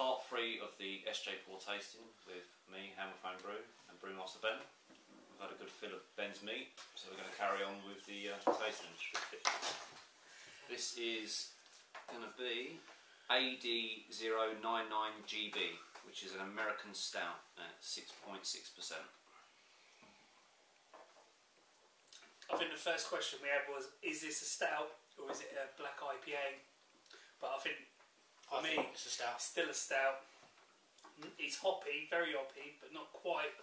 part 3 of the SJPORR tasting with me, Hammerphone Brew, and Brewmaster Ben. We've had a good fill of Ben's meat, so we're going to carry on with the tasting. This is going to be AD099GB, which is an American stout at 6.6%. I think the first question we had was, is this a stout or is it a black IPA? But I think for me, it's a stout. Still a stout. It's hoppy, very hoppy, but not quite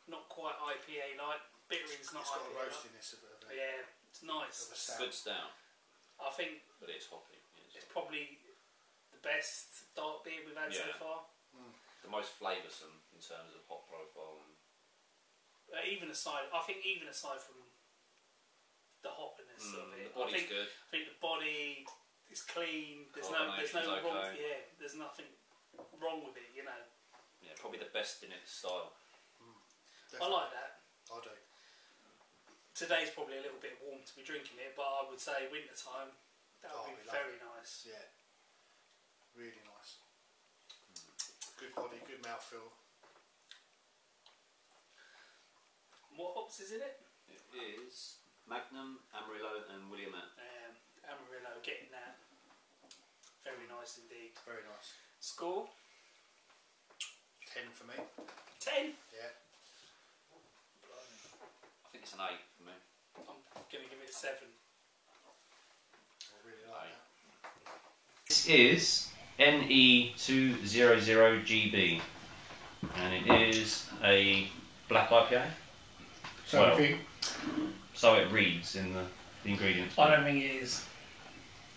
IPA like. Bittering's not IPA. It's got a roastiness of it. Yeah, it's nice. Good stout. I think, but it's hoppy. It's probably the best dark beer we've had so far. The most flavoursome in terms of hop profile. Even aside from the hoppiness of it, the body's good. I think the body is clean. There's no wrong. Yeah, there's nothing wrong with it. You know. Yeah, probably the best in its style. I like that. I do. Today's probably a little bit warm to be drinking it, but I would say winter time that would be very nice. Yeah, really nice. Good body, good mouthfeel. What hops is in it? It is Magnum, Amarillo and Williamette. Amarillo, getting that. Very nice indeed. Very nice. Score? 10 for me. 10? Yeah. I think it's an 8 for me. I'm going to give it 7. I really like that. This is NE200GB and it is a black IPA. So it reads in the ingredients. I don't think it is.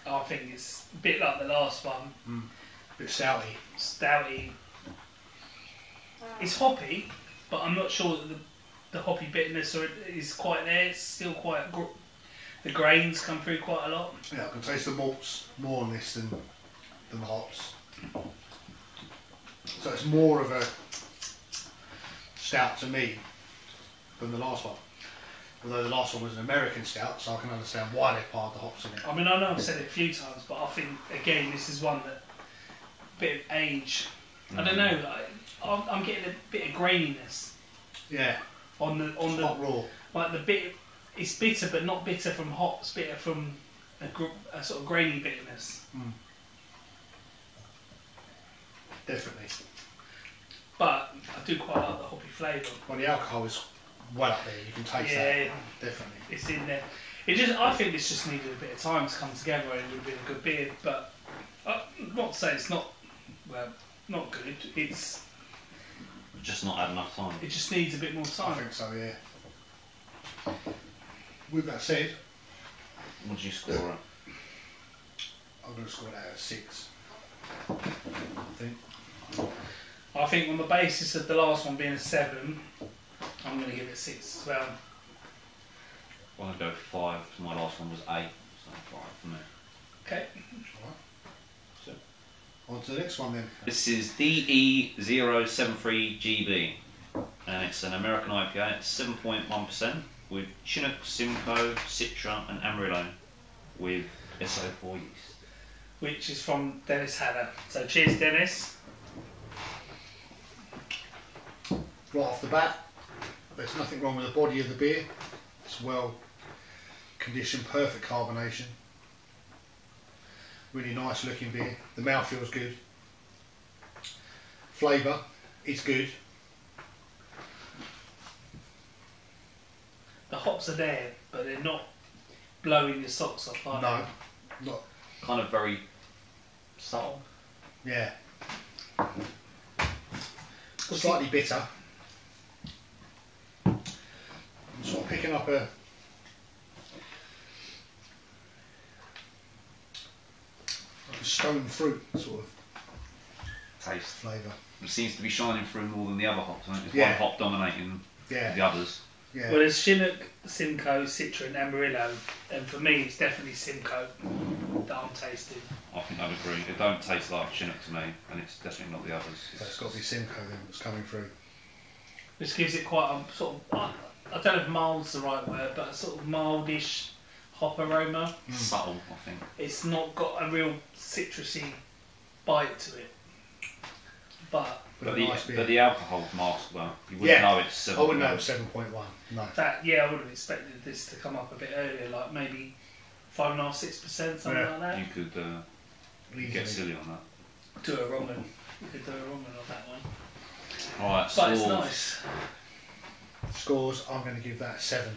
I think it's a bit like the last one. A bit stouty. Stouty. It's hoppy, but I'm not sure that the hoppy bitterness is quite there. It's still quite... the grains come through quite a lot. Yeah, I can taste the malts more on this than the hops. So it's more of a stout to me than the last one. Although the last one was an American stout, so I can understand why they piled the hops in it. I mean, I know I've said it a few times, but I think, again, this is one that, a bit of age, I don't know, I'm getting a bit of graininess. Yeah. On the raw. Like the bit, it's bitter, but not bitter from hops, bitter from a sort of grainy bitterness. Definitely. But I do quite like the hoppy flavour. Well, the alcohol is well up there. You can taste that. Definitely. It's in there. I think this just needed a bit of time to come together, and it would have been a good beer. But not to say it's not not good. It's just not had enough time. It just needs a bit more time. I think so. Yeah. With that said, what did you score it? I'm going to score it out of 6. I think on the basis of the last one being a 7, I'm going to give it 6 as well. I'm going to go 5 because my last one was 8, so 5 for me. Okay. Alright. So, on to the next one then. This is DE073GB and it's an American IPA at 7.1% with Chinook, Simcoe, Citra and Amarillo with SJPORR yeast. Which is from Dennis Hanna. So cheers, Dennis. Right off the bat, there's nothing wrong with the body of the beer. It's well conditioned, perfect carbonation. Really nice looking beer. The mouth feels good. Flavour is good. The hops are there, but they're not blowing your socks off, are they? No, not. Kind of very subtle. Yeah. Slightly bitter. I'm sort of picking up a stone fruit sort of taste flavour. It seems to be shining through more than the other hops. I think there's one hop dominating the others. Yeah. Well, there's Chinook, Simcoe, Citra and Amarillo, and for me it's definitely Simcoe that I'm tasting. I think I'd agree. It don't taste like Chinook to me, and it's definitely not the others. So it's got to be Simcoe then that's coming through. Which gives it quite a sort of, I don't know if mild's the right word, but a sort of mildish hop aroma. Subtle, I think. It's not got a real citrusy bite to it. but nice beer. But the alcohol's masked well. You wouldn't know it's 7. I wouldn't know it's 7.1. No. I would have expected this to come up a bit earlier, like maybe 5.5%, 6%, something like that. You could get silly on that. Do a wrong one. You could do a wrong one on that one. Alright, But scores. it's nice. Scores, I'm going to give that a 7.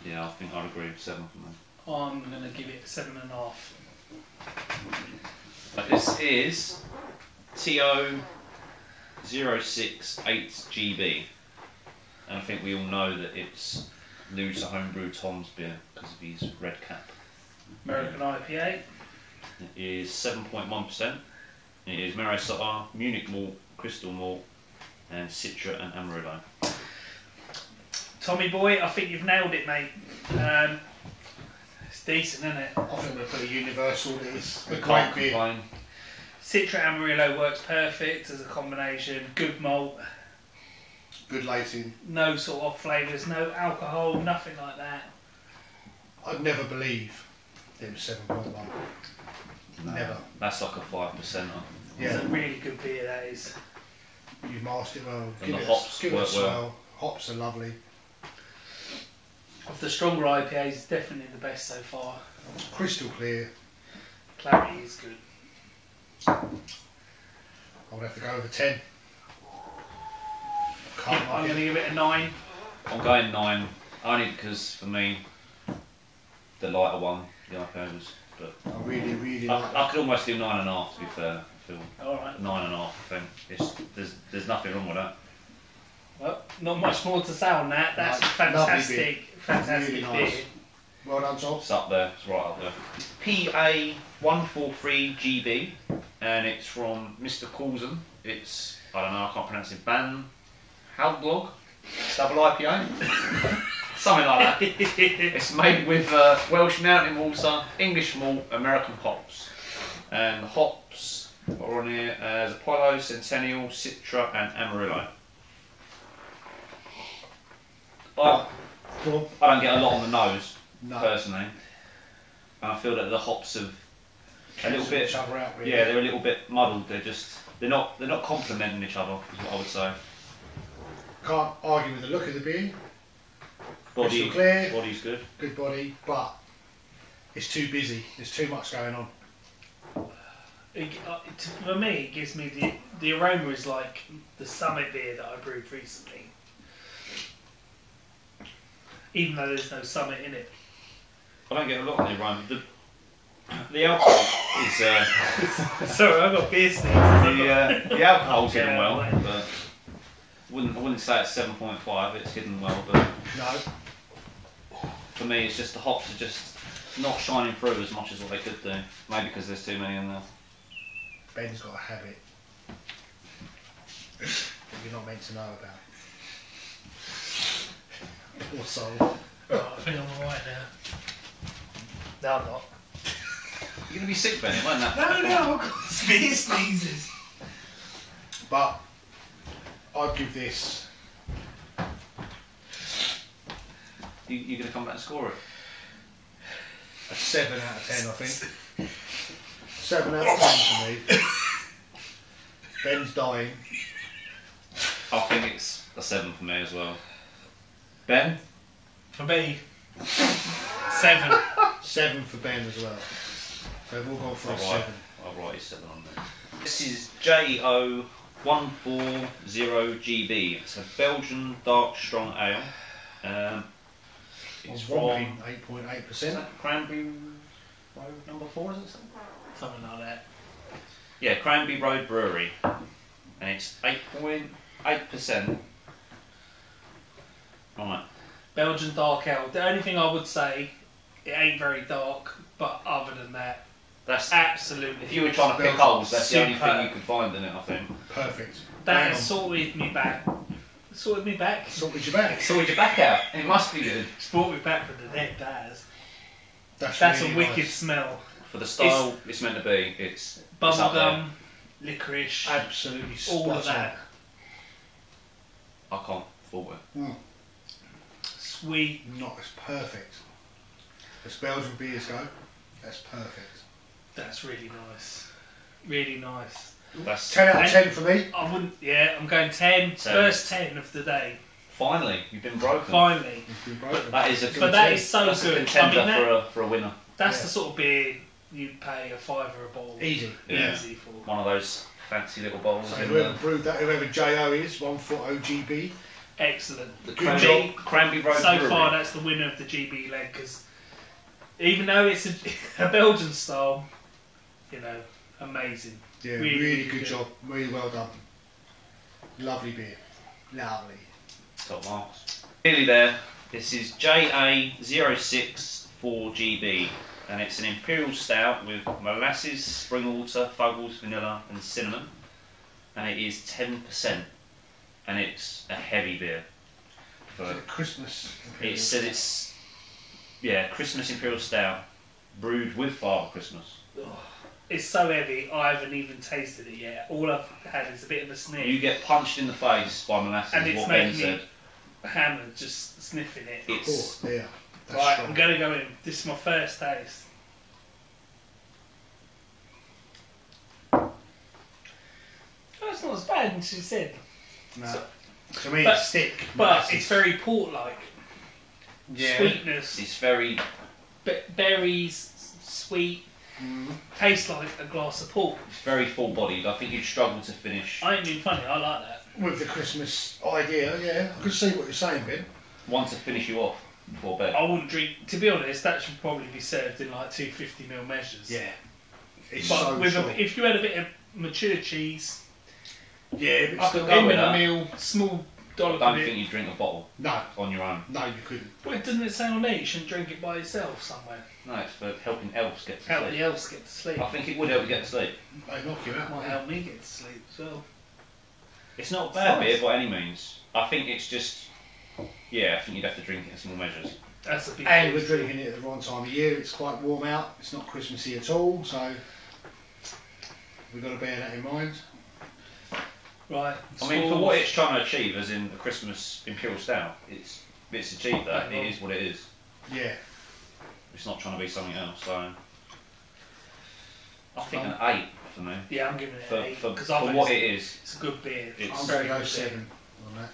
Yeah, I think I'd agree with 7 for me. I'm going to give it 7.5. But this is TO068GB. And I think we all know that it's new to homebrew Tom's beer because of his red cap. American IPA. It is 7.1%. It is Mero Sour, Munich malt, crystal malt, and Citra and Amarillo. Tommy boy, I think you've nailed it, mate. It's decent, isn't it? I think we're pretty universal. It's a Can't great beer. complain. Citra Amarillo works perfect as a combination. Good malt, Good lacing. no sort of flavours, no alcohol, nothing like that. I'd never believe it was 7.1. No, Never. That's like a 5%er. It's a really good beer, that is. You've masked it well. And the hops give it a work swell. well. Hops are lovely. Of the stronger IPAs, it's definitely the best so far. Crystal clear. Clarity is good. I would have to go over 10. Can't I'm like going to it. give it a 9. I'm going 9, only because for me, the lighter one, the IPA was. But I really, really I like could almost do 9.5 to be fair. I feel Alright. 9.5. I think there's nothing wrong with that. Well, not much more to say on that. That's No, a fantastic, fantastic Really beer. nice. Well done, Tom. It's up there. It's right up there. PA143GB, and it's from Mr. Coulson. It's I don't know. I can't pronounce it. Ban Haldblog double IPA. Something like that. It's made with Welsh mountain water, English malt, American hops. And the hops are on here as Apollo, Centennial, Citra and Amarillo. I don't get a lot on the nose, No. personally. And I feel that the hops have a little bit, Each other out, really. yeah, they're a little bit muddled. They're not complementing each other, is what I would say. Can't argue with the look of the beer. Body, Crystal clear. body's good. Good body, but it's too busy. There's too much going on. For me, it gives me the aroma is like the Summit beer that I brewed recently. Even though there's no Summit in it. I don't get a lot on the aroma. The alcohol is Sorry, I've got beer sneezes. the alcohol's hidden Yeah, well, right. but I wouldn't say it's 7.5. It's hidden well, but No. for me, it's just the hops are just not shining through as much as what they could do. Maybe because there's too many in there. Ben's got a habit that you're not meant to know about. Poor soul. Right, I think I'm alright now. No, I'm not. You're gonna be sick, Benny, won't that? No, I've got beer sneezes. But I'd give this You're gonna come back and score it. a 7 out of 10, I think. 7 out of 10 for me. Ben's dying. I think it's a 7 for me as well. Ben? For me, 7. 7 for Ben as well. So we've all gone for a 7. I'll write a 7 on there. This is JO140GB. It's a Belgian dark strong ale. It's from 8.8%. Cranberry Road number 4, is it? Something like that. Yeah, Cranberry Road Brewery. And it's 8.8%. Right. Belgian dark ale. The only thing I would say, it ain't very dark, but other than that, That's absolutely. if you were trying to pick holes, that's the only thing Superb. you could find in it, I think. Perfect. That Bang has on. sorted me back. Sorted me back. Sorted you back. Sorted your back out. It must be good. It's brought me back from the dead, that has. That's That's really a wicked nice. smell. For the style it's meant to be, it's up there. Bubblegum, licorice, Absolutely all spot of that. I can't fault it. on. Sweet. Not as perfect. As Belgian beers go, that's perfect. That's really nice. Really nice. That's 10 out of 10 for me. I wouldn't. Yeah, I'm going 10. First 10 of the day. Finally, you've been broken. Finally. That is a But that is so that's good. a contender I mean, for a winner. that's the sort of beer you'd pay a £5 a bottle. Easy. Yeah. Easy for. One of those fancy little bottles. So in whoever the, brewed that, whoever JO is, 1 foot OGB. Excellent. the Good Cranberry, job. Cranberry Road So Brewery. far, that's the winner of the GB leg because even though it's a Belgian style, you know, amazing. Yeah, Really, really, really good good. job. Really well done. Lovely beer. Lovely. Top marks. Nearly there. This is JA064GB and it's an imperial stout with molasses, spring water, Fuggles, vanilla and cinnamon, and it is 10% and it's a heavy beer. Is it Christmas? It says it's Christmas imperial stout brewed with Father Christmas. It's so heavy, I haven't even tasted it yet. All I've had is a bit of a sniff. You get punched in the face by molasses, And it's what Ben making said. me hammered just sniffing it. It's Oh, yeah. That's Right, strong. I'm going to go in. This is my first taste. That's not as bad as she said. No. So- To me, but- it's thick. But molasses. it's very port-like. Yeah. Sweetness, it's very berries, sweet. Mm. Tastes like a glass of port. full bodied. I think you'd struggle to finish. I ain't being funny, I like that. With the Christmas idea, yeah. I can see what you're saying, Ben. One to finish you off before bed. I wouldn't drink, to be honest, that should probably be served in like 250ml measures. Yeah. It's But so with strong. if you had a bit of mature cheese, Yeah, but I still could go go with in a that. meal, small I dollop don't of think it. you'd drink a bottle No, on your own. no, you couldn't. Well, doesn't it say on there you shouldn't drink it by yourself somewhere? No, it's for helping elves get to Help sleep. the elves get to sleep. I think it would help you get to sleep. They knock you out, might Help me get to sleep as well. It's not a bad Nice. beer by any means. I think it's just, I think you'd have to drink it in small measures. That's a big And we're boost. drinking it at the wrong time of year. It's quite warm out. It's not Christmassy at all, so we've got to bear that in mind. Right. I mean, for what it's trying to achieve, as in a Christmas imperial stout, it's achieved that. It is what it is. Yeah. It's not trying to be something else. So I think an 8 for me. Yeah, I'm giving it For, an 8 for, because for what it is, it's a good beer. It's- I'm very going to go good beer. 7 on that.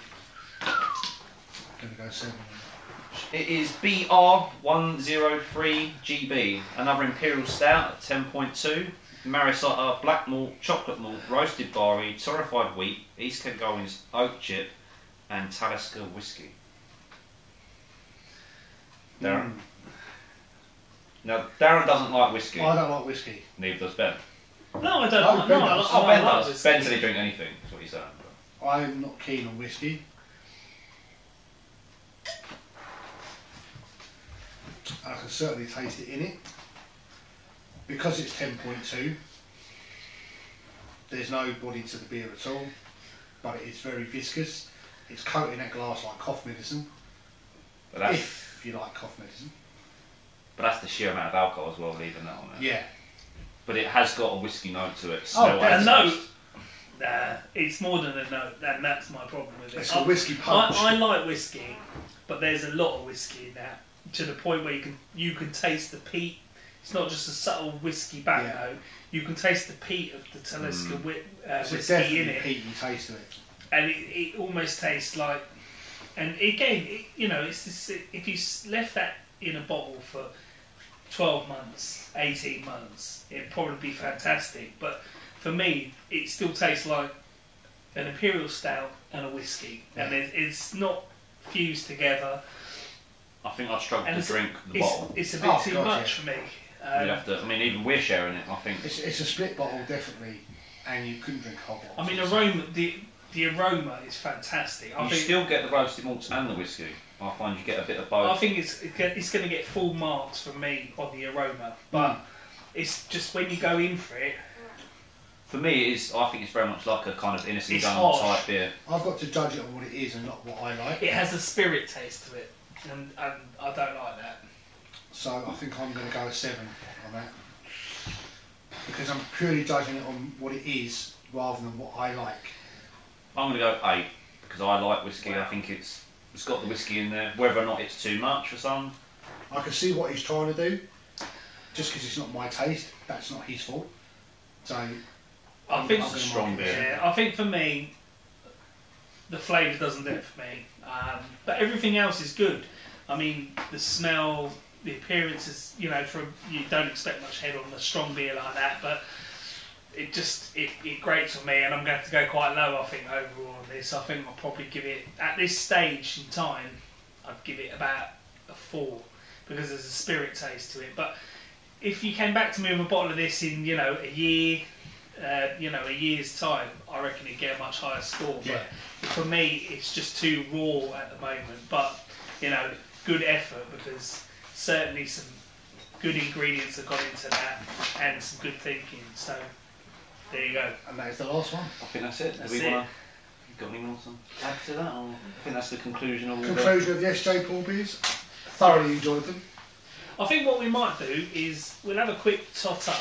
Going to go 7 on it is BR103GB, another imperial stout at 10.2. Marisota, black malt, chocolate malt, roasted barley, torrefied wheat, East Kilgowan's oak chip, and Talisker whiskey. Darren. Now, Darren doesn't like whiskey. that. I don't like whiskey. Neither does Ben. No, I don't. Oh, like, Ben no, I does. like, Oh, I Ben like does. whiskey. Ben said he'd drink anything, that's what he's saying. I'm not keen on whiskey. I can certainly taste it in it. Because it's 10.2, there's no body to the beer at all, but it is very viscous. It's coating that glass like cough medicine, But that's, if you like cough medicine. the sheer amount of alcohol as well, leaving that on there. Yeah. But it has got a whiskey note to it. Oh, Smell a and note. taste. Nah, it's more than a note, and that's my problem with it. It's a whiskey punch. I like whiskey, but there's a lot of whiskey in that, to the point where you can taste the peat. It's not just a subtle whiskey back Yeah. note. You can taste the peat of the Talisker It's whiskey in definitely it, peaty taste to it. and it almost tastes like. And again, it's this, if you left that in a bottle for 12 months, 18 months, it'd probably be fantastic. But for me, it still tastes like an imperial stout and a whiskey, and it's not fused together. I think I'd struggle And to it's- drink the It's, bottle. it's a bit Oh, too God, much yeah. for me. You'd have to, I mean, even we're sharing it, I think. It's a split bottle, definitely, and you couldn't drink whole I bottles. mean, aroma. The aroma is fantastic. I You think still get the roasted malts and the whiskey. I find you get a bit of both. I think it's going to get full marks from me on the aroma, but it's just when you go in for it. For me, I think it's very much like a kind of innocent It's gun harsh. type beer. I've got to judge it on what it is and not what I like. It has a spirit taste to it, and I don't like that. So I think I'm going to go 7 on that. Because I'm purely judging it on what it is rather than what I like. I'm going to go 8 because I like whiskey. I think it's got the whiskey in there. Whether or not it's too much for some. I can see what he's trying to do. Just because it's not my taste, that's not his fault. So I think strong beer. Yeah, I think for me, the flavour doesn't do it for me. But everything else is good. I mean, the smell, the appearance is, you know, you don't expect much head on a strong beer like that, but it grates on me, and I'm going to have to go quite low, I think, overall on this. I think I'll probably give it, at this stage in time, I'd give it about a 4, because there's a spirit taste to it. But if you came back to me with a bottle of this in, you know, a year, a year's time, I reckon it'd get a much higher score. Yeah. But for me, it's just too raw at the moment. But, you know, good effort, because certainly some good ingredients have gone into that, and some good thinking. So there you go. And that is the last one. I think that's it. That's Do we it. want to got any more to add to that? Or I think that's the conclusion of all Conclusion of the SJPORR beers. Thoroughly enjoyed them. I think what we might do is we'll have a quick tot up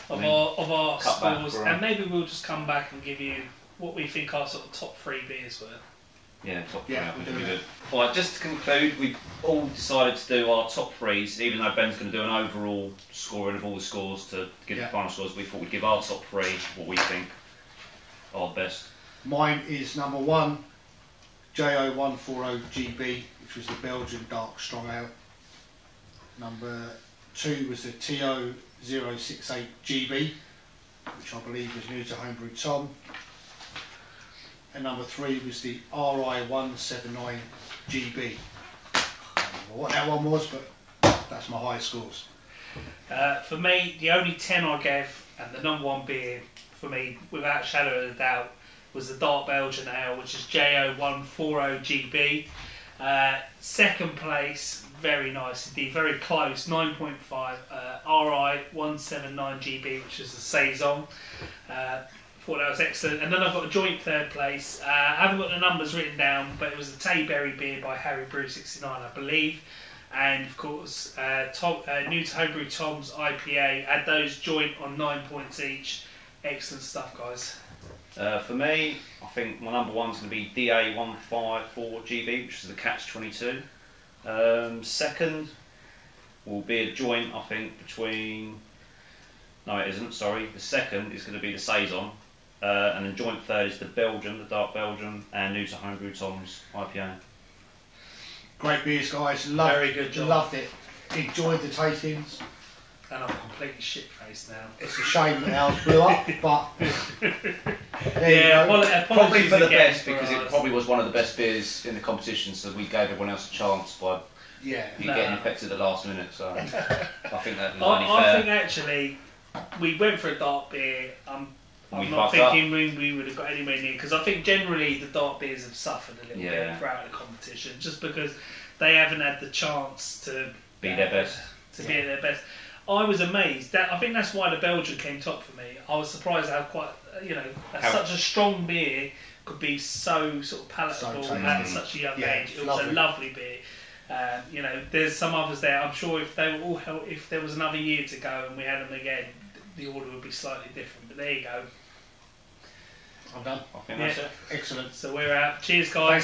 of our cut back, scores, right. and maybe we'll just come back and give you what we think our sort of top 3 beers were. Yeah, top 3. Yeah, I think we'll we do did. Alright, just to conclude, we've all decided to do our top 3s, even though Ben's going to do an overall scoring of all the scores to give the final scores. We thought we'd give our top 3 what we think are the best. Mine is number 1, JO140GB, which was the Belgian Dark Strong Ale. Number 2 was the TO068GB, which I believe was new to Homebrew Tom. And number 3 was the RI179GB. I don't know what that one was, but that's my highest scores. For me, the only 10 I gave, and the number 1 beer for me, without a shadow of a doubt, was the Dark Belgian Ale, which is JO140GB. Second place, very nice indeed, very close, 9.5, RI179GB, which is a Saison. Thought that was excellent. And then I've got a joint third place. I haven't got the numbers written down, but it was the Tayberry beer by Harry Brew 69, I believe. And of course, new to Homebrew Tom's IPA. Add those joint on 9 points each. Excellent stuff, guys. For me, I think my number 1's going to be DA154GB, which is the Catch-22. Second will be a joint, I think, between... No, it isn't, sorry. The second is going to be the Saison. And then joint third is the Belgian, the Dark Belgian, and new to Homebrew Tom's IPA. Great beers, guys. Very good job. Loved it. Enjoyed the tastings. And I'm completely shit-faced now. It's a shame that ours blew up, but there you go. Probably for the best, for because ours. it probably was one of the best beers in the competition, so we gave everyone else a chance by Yeah. you getting infected at the last minute. So I think that was only I fair. think actually we went for a dark beer. I'm We not fucked thinking we would have got anywhere near, because I think generally the dark beers have suffered a little bit throughout the competition, just because they haven't had the chance to Be their best. be at their best. I was amazed. I think that's why the Belgian came top for me. I was surprised how such a strong beer could be so sort of palatable at such a young age. It was a lovely beer. There's some others there. I'm sure if they were all if there was another year to go and we had them again, the order would be slightly different. But there you go. I'm done. I think that's it. Excellent. So we're out. Cheers, guys.